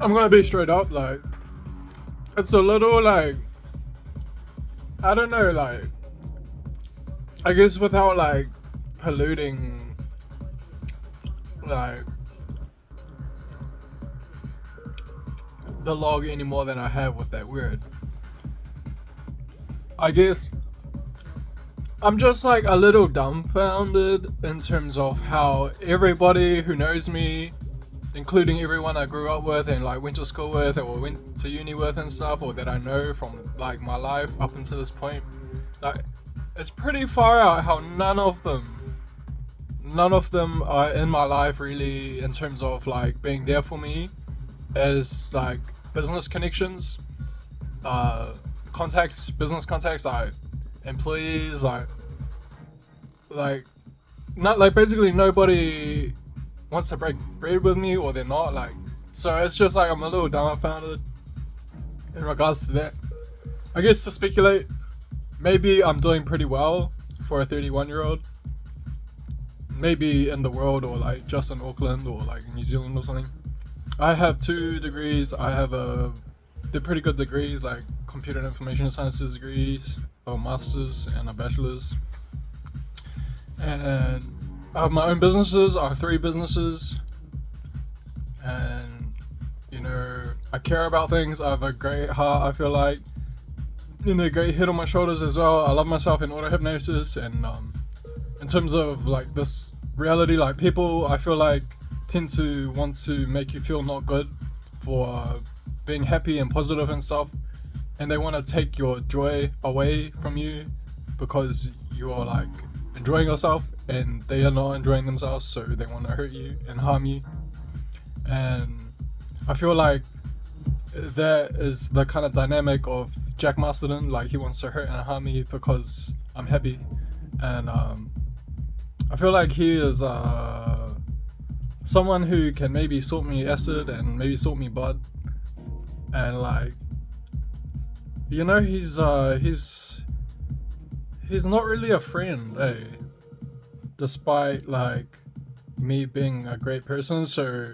I'm gonna be straight up, like, it's a little, like, I don't know, like, I guess without, like, polluting, like, the log any more than I have with that word. I guess I'm just like a little dumbfounded in terms of how everybody who knows me, including everyone I grew up with and like went to school with or went to uni with and stuff, or that I know from like my life up until this point, like it's pretty far out how none of them are in my life really in terms of like being there for me as like business connections, business contacts, like employees, like not like basically nobody wants to break bread with me, or they're not like. So it's just like I'm a little dumbfounded in regards to that. I guess to speculate, maybe I'm doing pretty well for a 31-year-old. Maybe in the world, or like just in Auckland or like New Zealand or something. I have 2 degrees. They're pretty good degrees, like computer and information sciences degrees, a master's and a bachelor's. And I have my own businesses. I have 3 businesses. And, you know, I care about things. I have a great heart, I feel like. You know, great head on my shoulders as well. I love myself in auto hypnosis. And in terms of like this reality, like people, I feel like tend to want to make you feel not good for being happy and positive and stuff, and they want to take your joy away from you because you are like enjoying yourself and they are not enjoying themselves, so they want to hurt you and harm you. And I feel like that is the kind of dynamic of Jack Masterton. Like he wants to hurt and harm me because I'm happy, and I feel like he is someone who can maybe sort me acid and maybe sort me bud, and like, you know, he's not really a friend, eh? Despite like me being a great person. So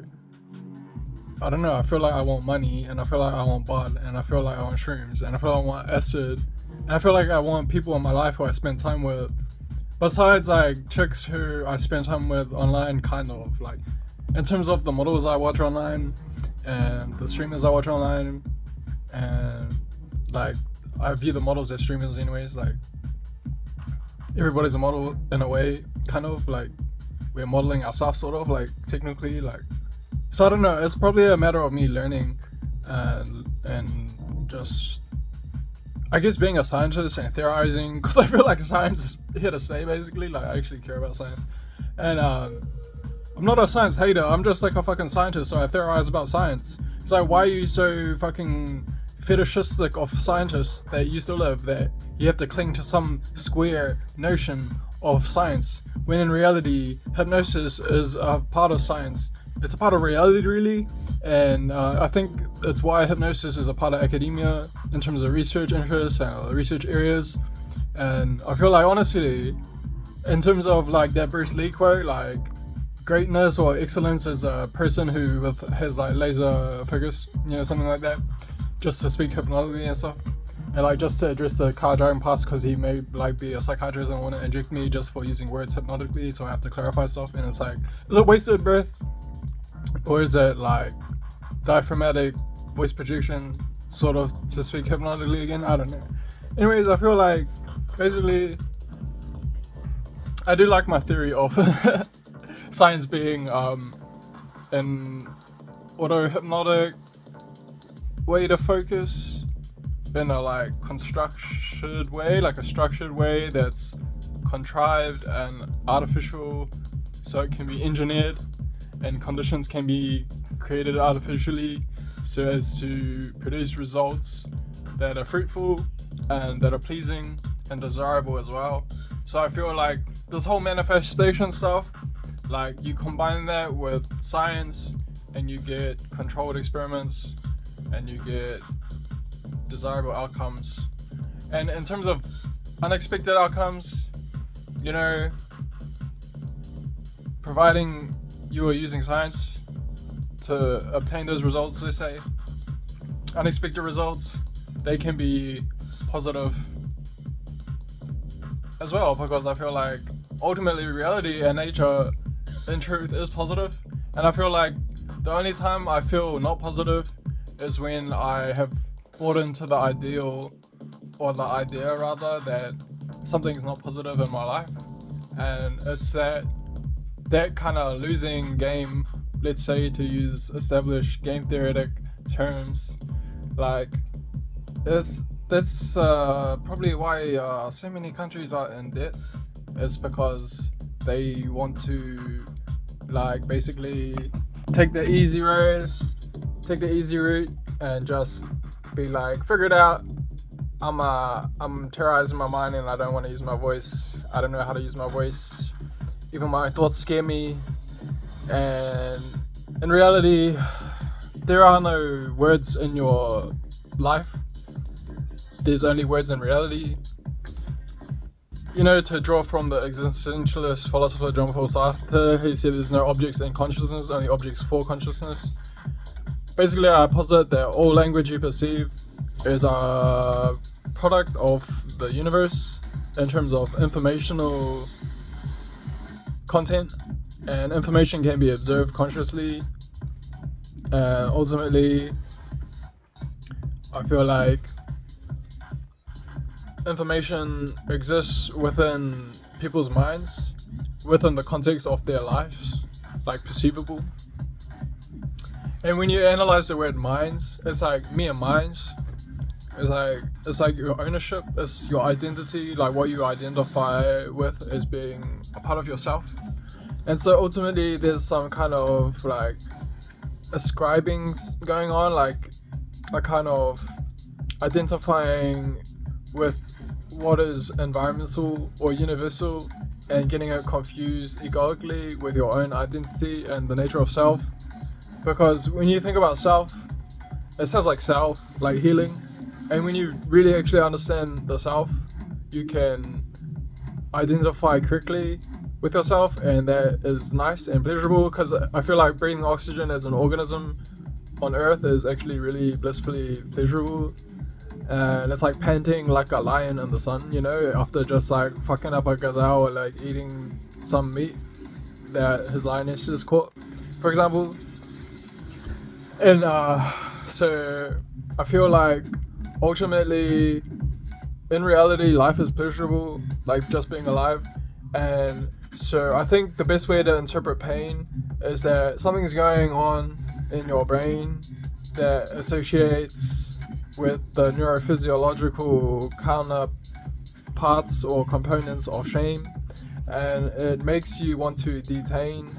I don't know, I feel like I want money, and I feel like I want bud, and I feel like I want shrooms, and I feel like I want acid, and I feel like I want people in my life who I spend time with, besides like chicks who I spend time with online, kind of like in terms of the models I watch online and the streamers I watch online, and like I view the models as streamers anyways. Like everybody's a model in a way, kind of like we're modeling ourselves, sort of like technically, like. So I don't know, it's probably a matter of me learning and just, I guess, being a scientist and theorizing, because I feel like science is here to stay basically. Like I actually care about science, and I'm not a science hater, I'm just like a fucking scientist, so I theorize about science. It's like, why are you so fucking fetishistic of scientists that you still live, that you have to cling to some square notion of science, when in reality hypnosis is a part of science. It's a part of reality really, and I think that's why hypnosis is a part of academia in terms of research interests and research areas. And I feel like, honestly, in terms of like that Bruce Lee quote, like greatness or excellence is a person who has like laser focus, you know, something like that, just to speak hypnotically and stuff. And like just to address the car driving past, because he may like be a psychiatrist and want to inject me just for using words hypnotically, so I have to clarify stuff. And it's like, is it wasted breath, or is it like diaphragmatic voice projection, sort of, to speak hypnotically again? I don't know. Anyways, I feel like basically I do like my theory of science being an auto-hypnotic way to focus in a like constructed way, like a structured way that's contrived and artificial, so it can be engineered and conditions can be created artificially so as to produce results that are fruitful and that are pleasing and desirable as well. So I feel like this whole manifestation stuff, like you combine that with science and you get controlled experiments and you get desirable outcomes. And in terms of unexpected outcomes, you know, providing you are using science to obtain those results, let's say, unexpected results, they can be positive as well, because I feel like ultimately reality and nature in truth is positive. And I feel like the only time I feel not positive is when I have bought into the ideal, or the idea rather, that something's not positive in my life. And it's that kind of losing game, let's say, to use established game theoretic terms. Like, that's probably why so many countries are in debt. It's because they want to, like, basically take the easy route and just be like, figure it out. I'm terrorizing my mind and I don't want to use my voice. I don't know how to use my voice. Even my thoughts scare me. And in reality, there are no words in your life. There's only words in reality. You know, to draw from the existentialist philosopher Jean-Paul Sartre, he said there's no objects in consciousness, only objects for consciousness. Basically, I posit that all language you perceive is a product of the universe in terms of informational content, and information can be observed consciously. And ultimately, I feel like information exists within people's minds, within the context of their lives, like perceivable. And when you analyze the word minds, it's like mere minds. It's like your ownership, it's your identity, like what you identify with as being a part of yourself. And so ultimately there's some kind of like ascribing going on, like a kind of identifying with what is environmental or universal and getting it confused egoically with your own identity and the nature of self. Because when you think about self, it sounds like self, like healing. And when you really actually understand the self, you can identify correctly with yourself, and that is nice and pleasurable, because I feel like breathing oxygen as an organism on Earth is actually really blissfully pleasurable. And it's like panting like a lion in the sun, you know, after just like fucking up a gazelle or like eating some meat that his lioness just caught, for example. And so I feel like ultimately in reality life is pleasurable, like just being alive. And so I think the best way to interpret pain is that something's going on in your brain that associates with the neurophysiological counterparts or components of shame, and it makes you want to detain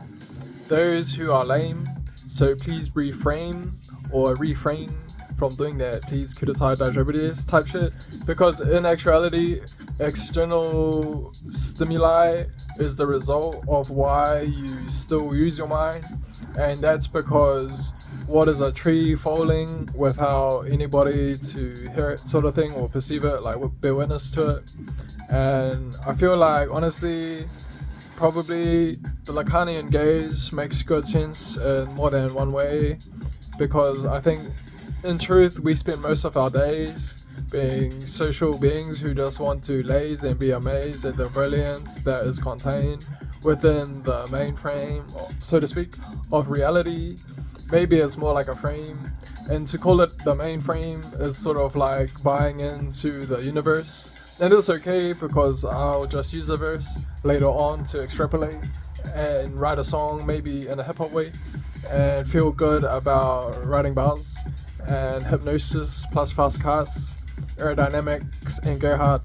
those who are lame. So please reframe or refrain from doing that. Please kudatai daijoubu type shit. Because in actuality, external stimuli is the result of why you still use your mind. And that's because what is a tree falling without anybody to hear it, sort of thing, or perceive it, like bear witness to it. And I feel like honestly, probably the Lacanian gaze makes good sense in more than one way, because I think in truth we spend most of our days being social beings who just want to laze and be amazed at the brilliance that is contained within the mainframe, so to speak, of reality. Maybe it's more like a frame, and to call it the mainframe is sort of like buying into the universe. And it's okay, because I'll just use the verse later on to extrapolate and write a song, maybe in a hip hop way, and feel good about writing bars. And hypnosis plus fast cars, aerodynamics and go hard.